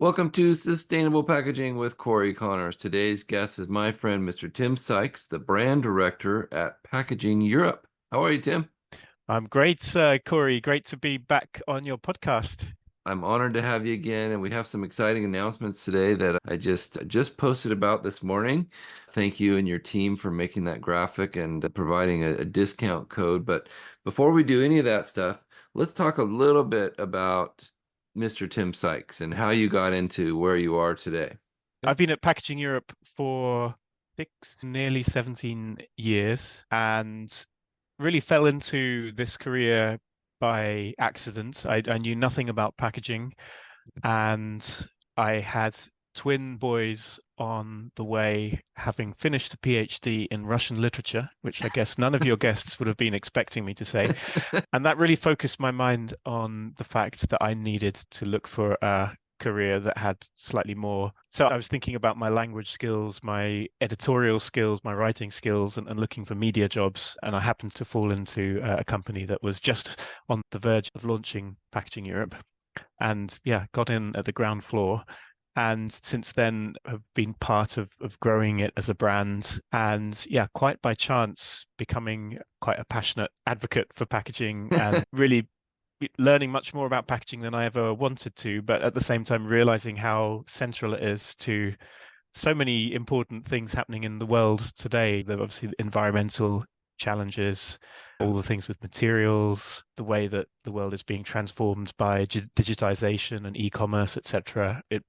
Welcome to Sustainable Packaging with Cory Connors. Today's guest is my friend, Mr. Tim Sykes, the brand director at Packaging Europe. How are you, Tim? I'm great, Cory. Great to be back on your podcast. I'm honored to have you again, and we have some exciting announcements today that I just posted about this morning. Thank you and your team for making that graphic and providing a discount code. But before we do any of that stuff, let's talk a little bit about Mr. Tim Sykes and how you got into where you are today. I've been at Packaging Europe for nearly 17 years and really fell into this career by accident. I knew nothing about packaging, and I had twin boys on the way, having finished a PhD in Russian literature, which I guess none of your guests would have been expecting me to say. And that really focused my mind on the fact that I needed to look for a career that had slightly more. So I was thinking about my language skills, my editorial skills, my writing skills, and looking for media jobs. And I happened to fall into a company that was just on the verge of launching Packaging Europe. And yeah, got in at the ground floor. And since then have been part of growing it as a brand. And yeah, quite by chance, becoming quite a passionate advocate for packaging and really learning much more about packaging than I ever wanted to, but at the same time realizing how central it is to so many important things happening in the world today. There are obviously environmental challenges, all the things with materials, the way that the world is being transformed by digitization and e-commerce, etc. It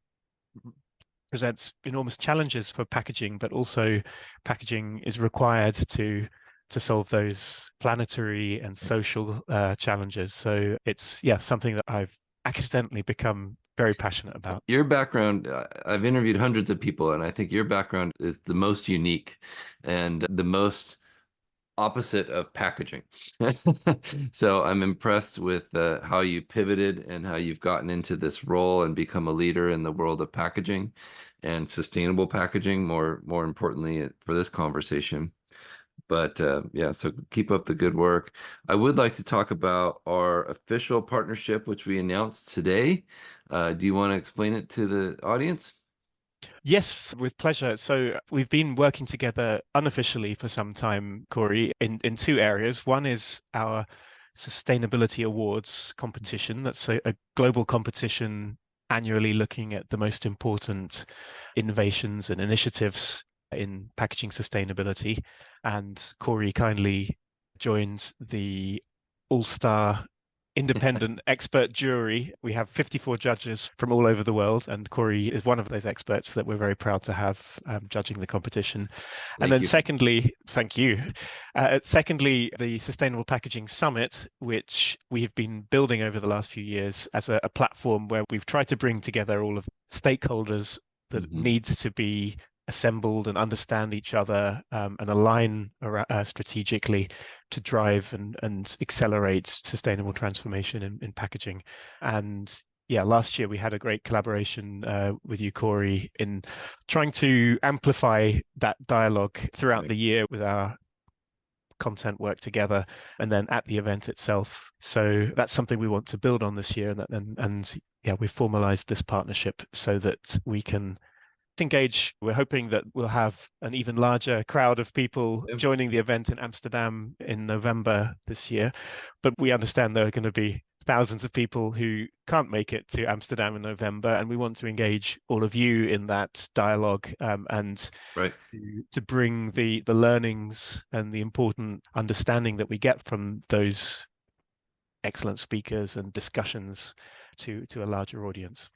presents enormous challenges for packaging, but also packaging is required to solve those planetary and social challenges. So it's something that I've accidentally become very passionate about. Your background, I've interviewed hundreds of people, and I think your background is the most unique and the most opposite of packaging. So I'm impressed with how you pivoted and how you've gotten into this role and become a leader in the world of packaging and sustainable packaging, more importantly for this conversation. But yeah, so keep up the good work. I would like to talk about our official partnership, which we announced today. Do you want to explain it to the audience? Yes, with pleasure. So we've been working together unofficially for some time, Cory, in two areas. One is our Sustainability Awards competition. That's a global competition annually looking at the most important innovations and initiatives in packaging sustainability. And Cory kindly joined the all-star independent expert jury. We have 54 judges from all over the world, and Cory is one of those experts that we're very proud to have judging the competition. And Thank then you. secondly, thank you. Secondly, the Sustainable Packaging Summit, which we have been building over the last few years as a platform where we've tried to bring together all of stakeholders that Mhm. needs to be assembled and understand each other and align strategically to drive and accelerate sustainable transformation in packaging. And yeah, last year we had a great collaboration with you, Cory, in trying to amplify that dialogue throughout Right. the year with our content work together and then at the event itself. So that's something we want to build on this year. And yeah, we've formalized this partnership so that we can engage. We're hoping that we'll have an even larger crowd of people Yep. joining the event in Amsterdam in November this year. But we understand there are going to be thousands of people who can't make it to Amsterdam in November, and we want to engage all of you in that dialogue and Right. to bring the learnings and the important understanding that we get from those excellent speakers and discussions to a larger audience.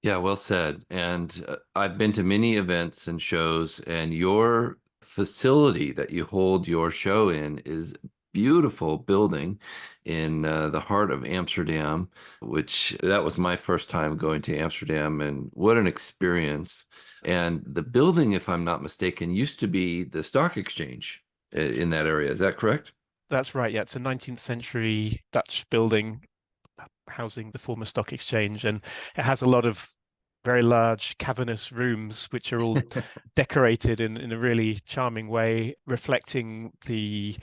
Yeah, well said. And I've been to many events and shows, and your facility that you hold your show in is beautiful building in the heart of Amsterdam, which that was my first time going to Amsterdam, and what an experience. And the building, if I'm not mistaken, used to be the stock exchange in that area. Is that correct? That's right. Yeah, it's a 19th century Dutch building housing the former stock exchange, and it has a lot of very large cavernous rooms, which are all decorated in a really charming way, reflecting the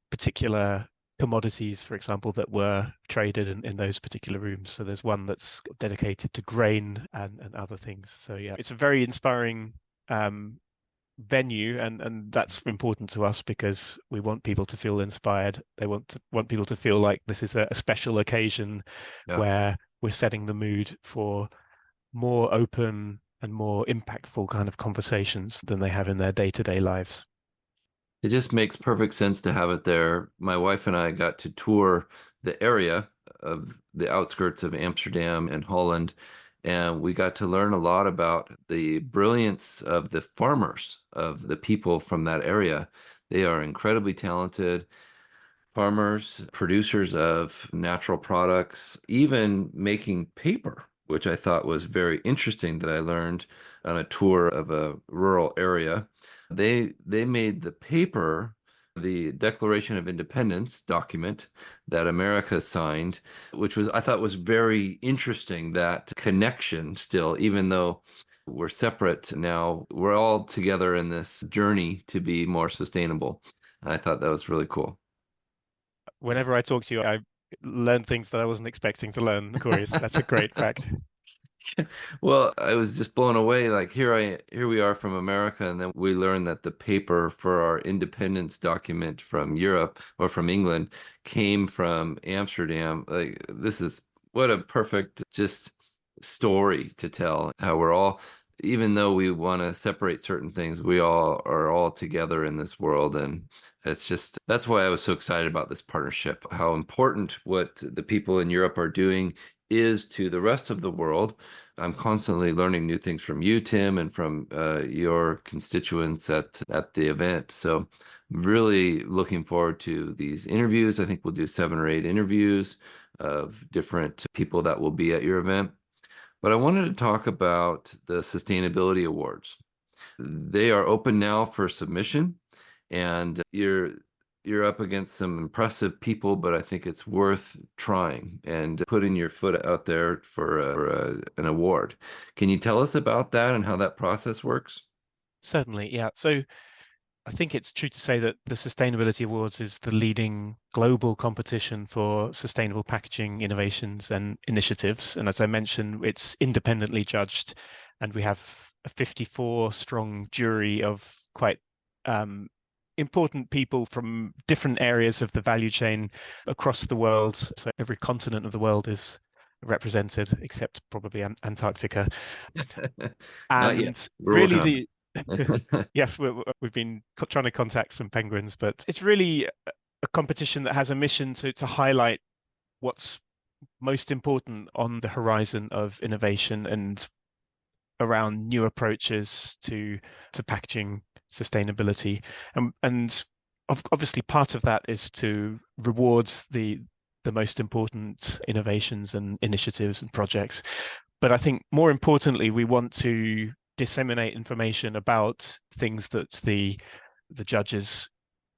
particular commodities, for example, that were traded in those particular rooms. So there's one that's dedicated to grain and other things. So yeah, it's a very inspiring venue, and that's important to us because we want people to feel inspired. They want people to feel like this is a special occasion Yeah. where we're setting the mood for more open and more impactful kind of conversations than they have in their day-to-day lives. It just makes perfect sense to have it there. My wife and I got to tour the area of the outskirts of Amsterdam and Holland, and we got to learn a lot about the brilliance of the farmers, of the people from that area. They are incredibly talented farmers, producers of natural products, even making paper, which I thought was very interesting that I learned on a tour of a rural area. They made the paper, the Declaration of Independence document that America signed, which was I thought was very interesting, that connection still, even though we're separate now, we're all together in this journey to be more sustainable. I thought that was really cool. Whenever I talk to you, I learn things that I wasn't expecting to learn, Corey. That's a great fact. Well, I was just blown away. Like here we are from America, and then we learn that the paper for our independence document from Europe or from England came from Amsterdam. Like this is what a perfect just story to tell. How we're all, even though we want to separate certain things, we all are all together in this world, and it's just that's why I was so excited about this partnership. How important what the people in Europe are doing is to the rest of the world. I'm constantly learning new things from you, Tim, and from your constituents at the event. So really looking forward to these interviews. I think we'll do 7 or 8 interviews of different people that will be at your event. But I wanted to talk about the Sustainability Awards. They are open now for submission, and you're up against some impressive people, but I think it's worth trying and putting your foot out there for an award. Can you tell us about that and how that process works? Certainly, yeah. So I think it's true to say that the Sustainability Awards is the leading global competition for sustainable packaging innovations and initiatives. And as I mentioned, it's independently judged, and we have a 54 strong jury of quite important people from different areas of the value chain across the world. So every continent of the world is represented, except probably Antarctica. Not yet. And We're really, working on the yes, we've been trying to contact some penguins, but it's really a competition that has a mission to highlight what's most important on the horizon of innovation and around new approaches to packaging sustainability. And obviously part of that is to reward the most important innovations and initiatives and projects. But I think more importantly, we want to disseminate information about things that the judges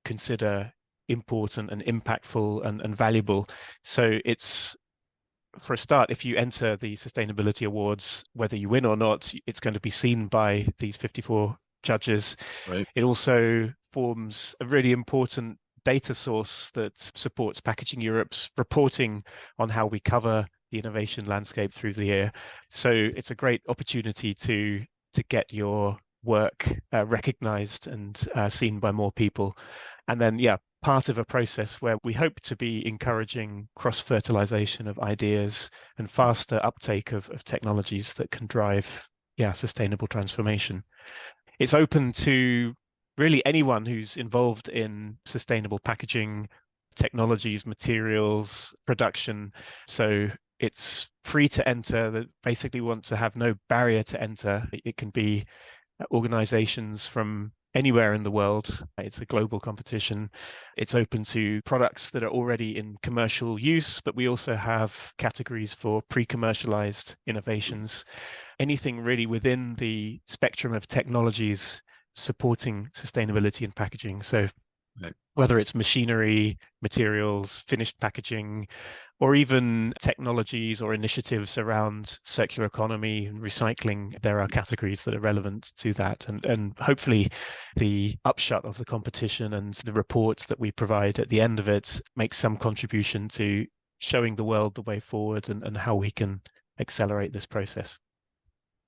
consider important and impactful and valuable. So it's, for a start, if you enter the Sustainability Awards, whether you win or not, it's going to be seen by these 54 judges. right. It also forms a really important data source that supports Packaging Europe's reporting on how we cover the innovation landscape through the year. So it's a great opportunity to get your work recognized and seen by more people. And then, yeah, part of a process where we hope to be encouraging cross-fertilization of ideas and faster uptake of technologies that can drive, yeah, sustainable transformation. It's open to really anyone who's involved in sustainable packaging, technologies, materials, production. So it's free to enter. That basically want to have no barrier to enter. It can be organizations from anywhere in the world. It's a global competition. It's open to products that are already in commercial use, but we also have categories for pre-commercialized innovations. Anything really within the spectrum of technologies supporting sustainability in packaging. So Right. whether it's machinery, materials, finished packaging, or even technologies or initiatives around circular economy and recycling. There are categories that are relevant to that. And hopefully the upshot of the competition and the reports that we provide at the end of it make some contribution to showing the world the way forward and how we can accelerate this process.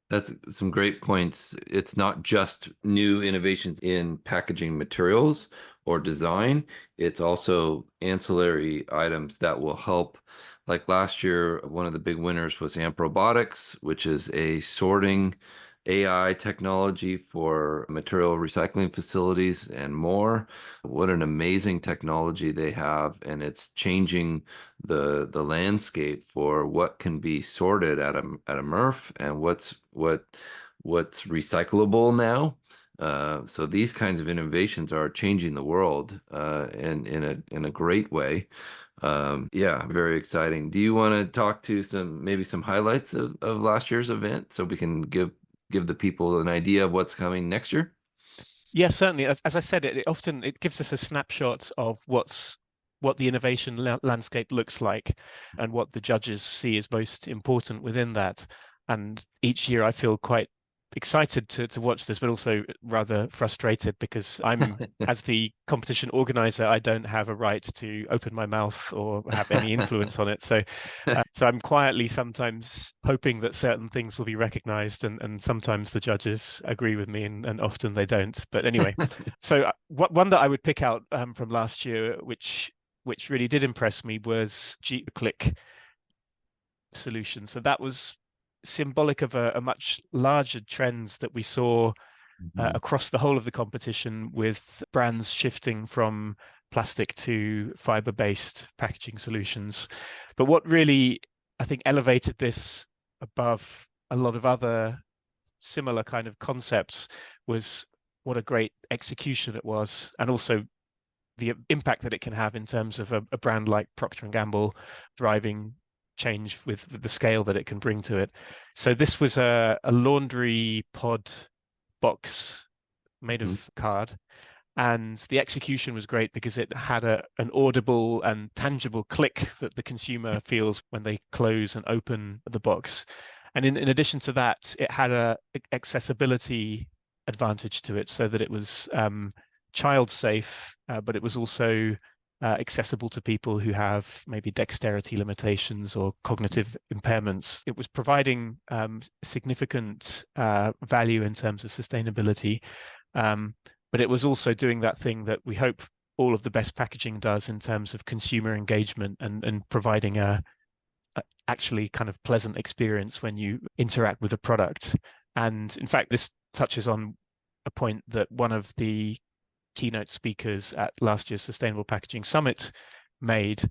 That's some great points. It's not just new innovations in packaging materials or design, it's also ancillary items that will help. Like last year, one of the big winners was AMP Robotics, which is a sorting AI technology for material recycling facilities and more. What an amazing technology they have, and it's changing the landscape for what can be sorted at a MRF and what's recyclable now. So these kinds of innovations are changing the world and in a great way. Yeah, very exciting. Do you want to talk to maybe some highlights of last year's event so we can give the people an idea of what's coming next year? Yes, certainly. As I said, it often it gives us a snapshot of what the innovation landscape looks like and what the judges see as most important within that. And each year I feel quite excited to watch this, but also rather frustrated because as the competition organizer, I don't have a right to open my mouth or have any influence on it. So I'm quietly sometimes hoping that certain things will be recognized, and sometimes the judges agree with me, and often they don't. But anyway, so one that I would pick out from last year, which really did impress me, was G-Click solution. So that was symbolic of a much larger trends that we saw Mhm. across the whole of the competition, with brands shifting from plastic to fiber-based packaging solutions. But what really, I think, elevated this above a lot of other similar kind of concepts was what a great execution it was, and also the impact that it can have in terms of a brand like Procter and Gamble driving change with the scale that it can bring to it. So this was a laundry pod box made Mhm. of card, and the execution was great because it had an audible and tangible click that the consumer feels when they close and open the box. And in addition to that, it had a accessibility advantage to it, so that it was child safe, but it was also accessible to people who have maybe dexterity limitations or cognitive impairments. It was providing significant value in terms of sustainability, but it was also doing that thing that we hope all of the best packaging does in terms of consumer engagement and providing a actually kind of pleasant experience when you interact with a product. And in fact, this touches on a point that one of the keynote speakers at last year's Sustainable Packaging Summit made.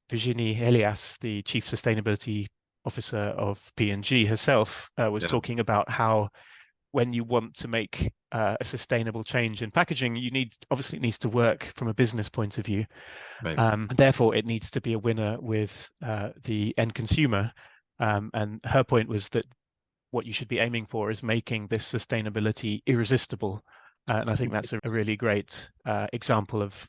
Virginie Elias, the Chief Sustainability Officer of P&G herself, was Yeah, talking about how when you want to make a sustainable change in packaging, obviously it needs to work from a business point of view. right. Therefore, it needs to be a winner with the end consumer. And her point was that what you should be aiming for is making this sustainability irresistible. And I think that's a really great example of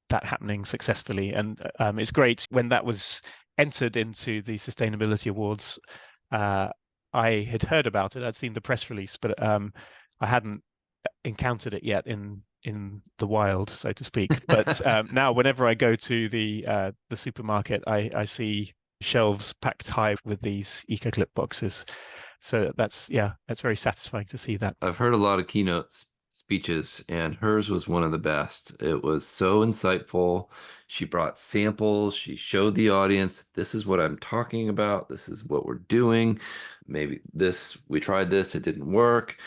that happening successfully. And it's great when that was entered into the Sustainability Awards. Uh, I had heard about it. I'd seen the press release, but I hadn't encountered it yet in the wild, so to speak. But now, whenever I go to the supermarket, I see shelves packed high with these EcoClip boxes. So that's very satisfying to see that. I've heard a lot of keynote speeches, and hers was one of the best. It was so insightful. She brought samples. She showed the audience, this is what I'm talking about. This is what we're doing. Maybe we tried this, it didn't work.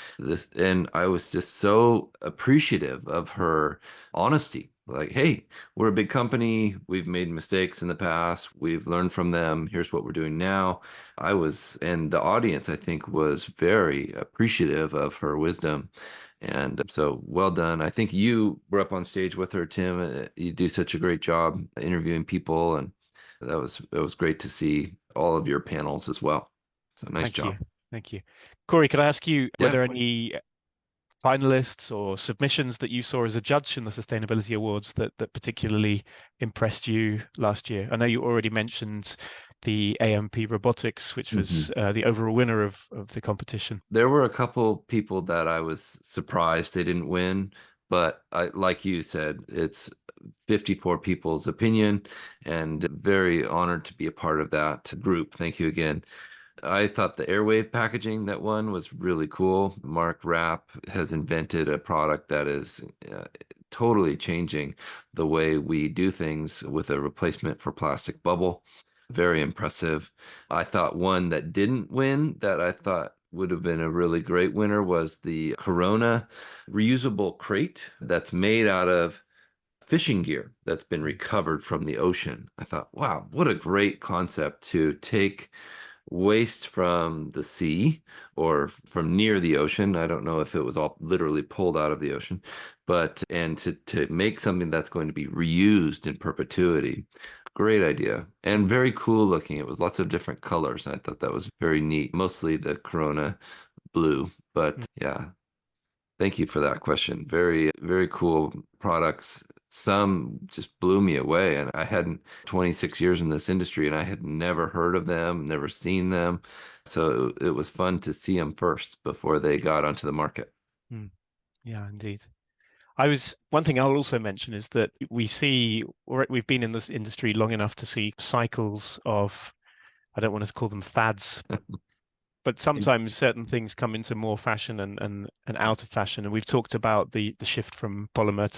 And I was just so appreciative of her honesty. Like, hey, we're a big company. We've made mistakes in the past. We've learned from them. Here's what we're doing now. And the audience, I think, was very appreciative of her wisdom. And so well done. I think you were up on stage with her, Tim. You do such a great job interviewing people, and it was great to see all of your panels as well. So nice Thank you. job. Thank you. Corey, could I ask you, were Yeah. there any finalists or submissions that you saw as a judge in the sustainability awards that particularly impressed you last year? I know you already mentioned the AMP robotics, which was the overall winner of the competition. There were a couple people that I was surprised they didn't win, but like you said, it's 54 people's opinion, and very honored to be a part of that group. Thank you again. I thought the airwave packaging that one was really cool. Mark Rapp has invented a product that is totally changing the way we do things with a replacement for plastic bubble. Very impressive. I thought one that didn't win that I thought would have been a really great winner was the Corona reusable crate that's made out of fishing gear that's been recovered from the ocean. I thought, wow, what a great concept to take waste from the sea or from near the ocean. I don't know if it was all literally pulled out of the ocean, but and to make something that's going to be reused in perpetuity. Great idea and very cool looking. It was lots of different colors. I thought that was very neat. Mostly the Corona blue, but yeah, thank you for that question. Very, very cool products. Some just blew me away, and I hadn't 26 years in this industry, and I had never heard of them, never seen them. So it was fun to see them first before they got onto the market. Mm. Yeah, indeed. One thing I'll also mention is that we've been in this industry long enough to see cycles of, I don't want to call them fads, but sometimes certain things come into more fashion and out of fashion. And we've talked about the shift from polymer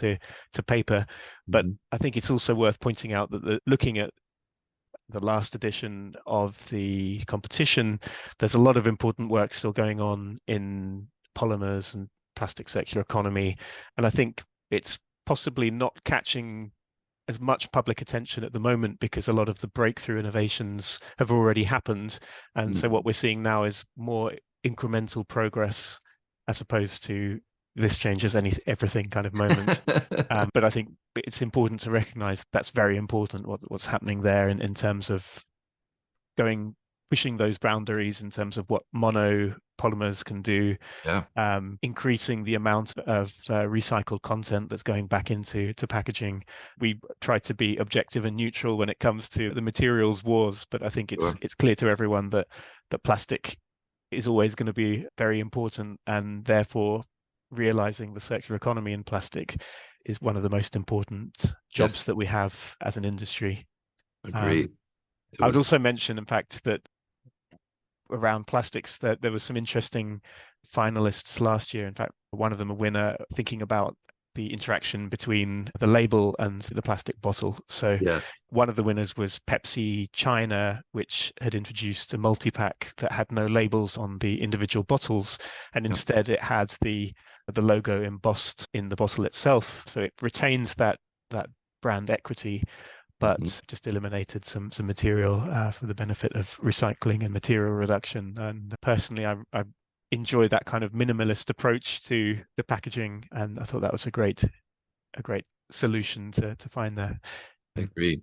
to paper, but Mhm. I think it's also worth pointing out that looking at the last edition of the competition, there's a lot of important work still going on in polymers and plastic circular economy. And I think it's possibly not catching as much public attention at the moment because a lot of the breakthrough innovations have already happened. And so what we're seeing now is more incremental progress as opposed to this changes everything kind of moment. But I think it's important to recognize that's very important what's happening there in terms of pushing those boundaries in terms of what monopolymers can do, Yeah. increasing the amount of recycled content that's going back into packaging. We try to be objective and neutral when it comes to the materials wars, but I think Sure. it's clear to everyone that plastic is always going to be very important, and therefore realizing the circular economy in plastic is one of the most important Yes. jobs that we have as an industry. Agreed. It I would was, also mention, in fact, that around plastics, that there was some interesting finalists last year. In fact, one of them a winner, thinking about the interaction between the label and the plastic bottle. So yes. one of the winners was Pepsi China, which had introduced a multi-pack that had no labels on the individual bottles, and Yeah. instead it had the logo embossed in the bottle itself. So it retains that brand equity, Mhm. but just eliminated some material for the benefit of recycling and material reduction. And personally, I enjoy that kind of minimalist approach to the packaging, and I thought that was a great solution to find there. Mm. Agreed.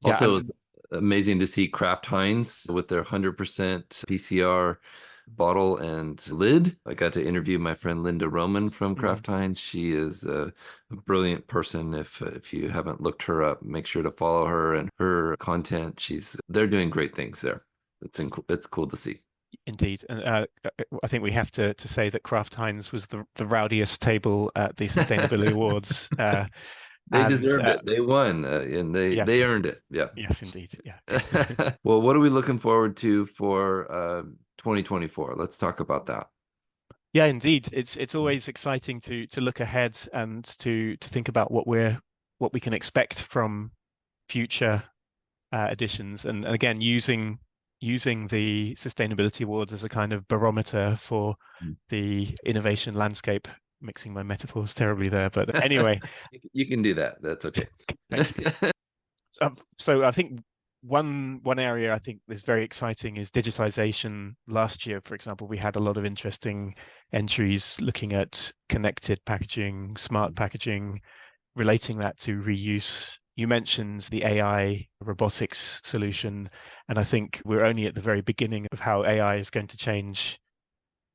Yeah, Also, it was amazing to see Kraft Heinz with their 100% PCR bottle and lid. I got to interview my friend Linda Roman from mm, Kraft Heinz. She is a brilliant person. If you haven't looked her up, make sure to follow her and her content. They're doing great things there. It's cool to see. indeed. And I think we have to say that Kraft Heinz was the rowdiest table at the Sustainability Awards. They And deserved it. They won, and they yes, earned it. Yeah. yes, indeed. Yeah. Well, what are we looking forward to for 2024? Let's talk about that. Yeah, indeed. It's always exciting to look ahead and to think about what we can expect from future editions, and again using the sustainability awards as a kind of barometer for the innovation landscape. Mixing my metaphors terribly there, but anyway, You can do that. That's okay. thank you. So I think one area I think is very exciting is digitization. Last year, for example, we had a lot of interesting entries looking at connected packaging, smart packaging, relating that to reuse. You mentioned the AI robotics solution, and I think we're only at the very beginning of how AI is going to change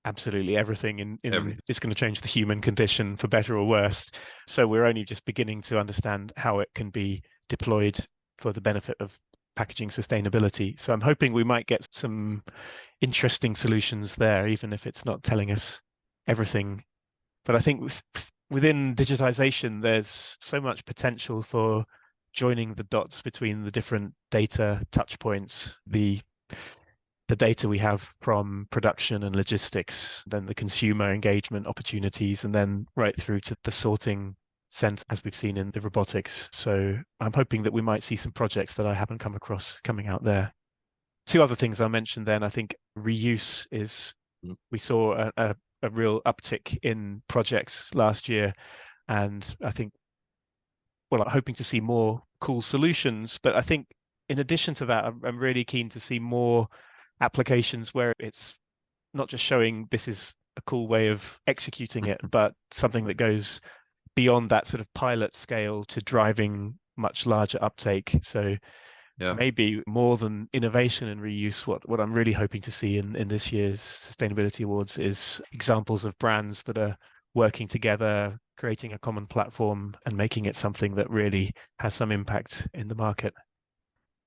Absolutely everything in Everything. is going to change the human condition for better or worse. So we're only just beginning to understand how it can be deployed for the benefit of packaging sustainability. So I'm hoping we might get some interesting solutions there, even if it's not telling us everything. But I think within digitization, there's so much potential for joining the dots between the different data touch points, the data we have from production and logistics, then the consumer engagement opportunities, and then right through to the sorting sense, as we've seen in the robotics. So I'm hoping that we might see some projects that I haven't come across coming out there. Two other things I mentioned then, I think reuse is, Mm. we saw a real uptick in projects last year. And I think, well, I'm hoping to see more cool solutions. But I think in addition to that, I'm really keen to see more applications where it's not just showing this is a cool way of executing it, but something that goes beyond that sort of pilot scale to driving much larger uptake. So Yeah. maybe more than innovation and reuse, what I'm really hoping to see in this year's Sustainability Awards is examples of brands that are working together, creating a common platform and making it something that really has some impact in the market.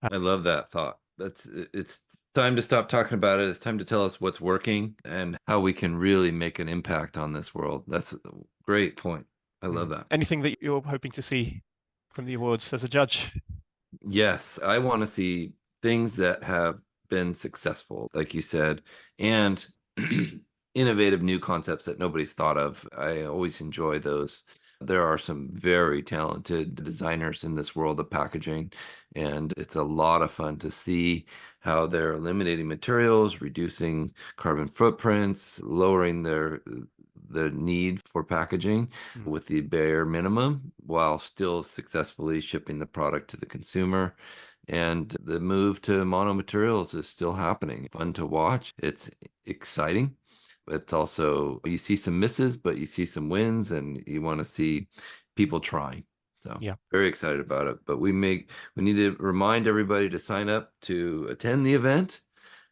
I love that thought. It's time to stop talking about it. It's time to tell us what's working and how we can really make an impact on this world. That's a great point. I love that. Anything that you're hoping to see from the awards as a judge? Yes, I want to see things that have been successful, like you said, and innovative new concepts that nobody's thought of. I always enjoy those. There are some very talented designers in this world of packaging, and it's a lot of fun to see how they're eliminating materials, reducing carbon footprints, lowering the need for packaging Mm. with the bare minimum while still successfully shipping the product to the consumer. And the move to mono materials is still happening. Fun to watch. It's exciting. It's also, you see some misses, but you see some wins, and you want to see people trying. So Yeah. very excited about it. But we need to remind everybody to sign up to attend the event.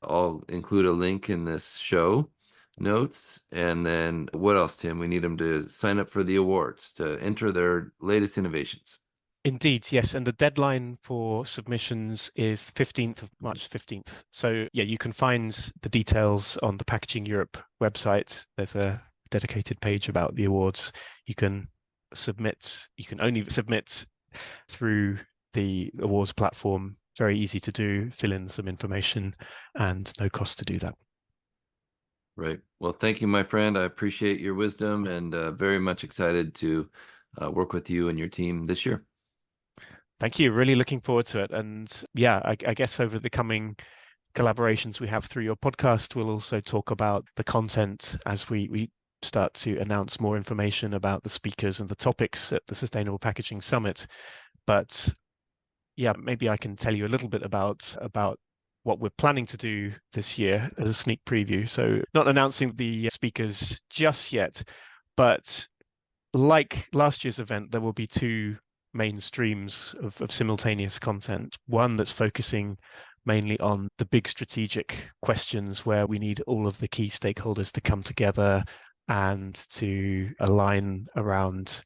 I'll include a link in this show notes. And then what else, Tim? We need them to sign up for the awards to enter their latest innovations. Indeed, yes. And the deadline for submissions is the 15th of March 15th. So yeah, you can find the details on the Packaging Europe website. There's a dedicated page about the awards. You can you can only submit through the awards platform. Very easy to do, fill in some information and no cost to do that. Right. Well, thank you, my friend. I appreciate your wisdom and very much excited to work with you and your team this year. Thank you. Really looking forward to it. And yeah, I guess over the coming collaborations we have through your podcast, we'll also talk about the content as we start to announce more information about the speakers and the topics at the Sustainable Packaging Summit. But yeah, maybe I can tell you a little bit about what we're planning to do this year as a sneak preview. So not announcing the speakers just yet, but like last year's event, there will be two main streams of simultaneous content. One that's focusing mainly on the big strategic questions where we need all of the key stakeholders to come together and to align around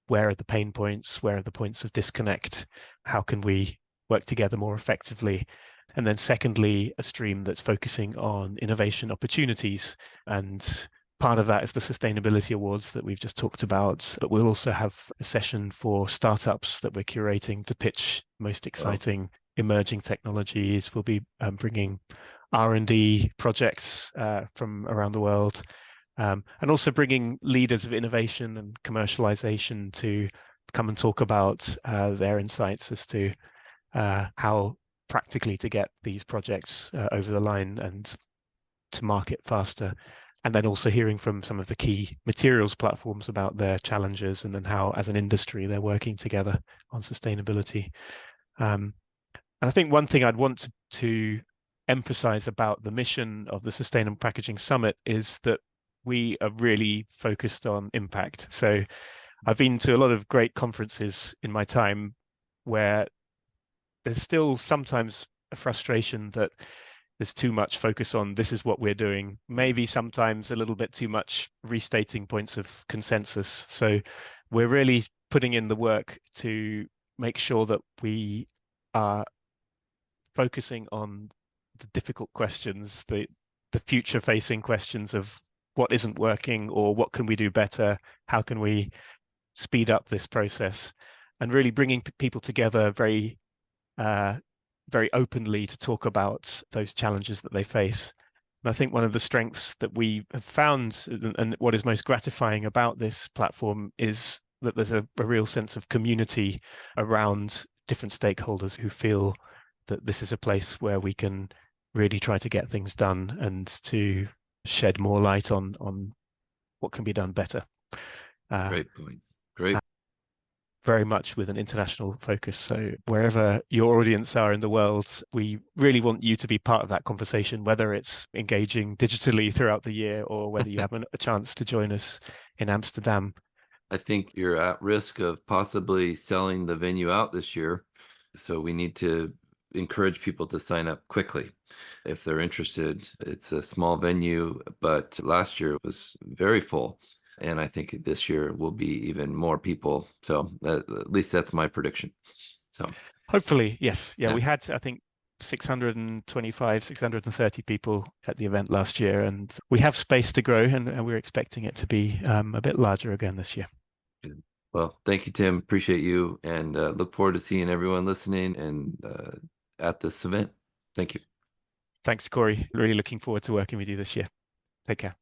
where are the pain points, where are the points of disconnect, how can we work together more effectively. And then secondly, a stream that's focusing on innovation opportunities. And part of that is the Sustainability Awards that we've just talked about. But we'll also have a session for startups that we're curating to pitch most Well, exciting emerging technologies. We'll be bringing R&D projects from around the world, and also bringing leaders of innovation and commercialization to come and talk about their insights as to how practically to get these projects over the line and to market faster. And then also hearing from some of the key materials platforms about their challenges and then how, as an industry, they're working together on sustainability. And I think one thing I'd want to emphasize about the mission of the Sustainable Packaging Summit is that we are really focused on impact. So I've been to a lot of great conferences in my time where there's still sometimes a frustration that there's too much focus on this is what we're doing, maybe sometimes a little bit too much restating points of consensus. So we're really putting in the work to make sure that we are focusing on the difficult questions, the future facing questions of what isn't working or what can we do better, how can we speed up this process, and really bringing people together uh, very openly to talk about those challenges that they face. And I think one of the strengths that we have found, and what is most gratifying about this platform, is that there's a real sense of community around different stakeholders who feel that this is a place where we can really try to get things done and to shed more light on what can be done better. Great points. Great. Very much with an international focus. So wherever your audience are in the world, we really want you to be part of that conversation, whether it's engaging digitally throughout the year or whether you have a chance to join us in Amsterdam. I think you're at risk of possibly selling the venue out this year. So we need to encourage people to sign up quickly if they're interested. It's a small venue, but last year it was very full. And I think this year will be even more people. So at least that's my prediction. So Hopefully, yes. Yeah, yeah, we had, I think, 625, 630 people at the event last year, and we have space to grow, and we're expecting it to be a bit larger again this year. good. Well, thank you, Tim. Appreciate you, and look forward to seeing everyone listening and at this event. Thank you. Thanks, Cory. Really looking forward to working with you this year. Take care.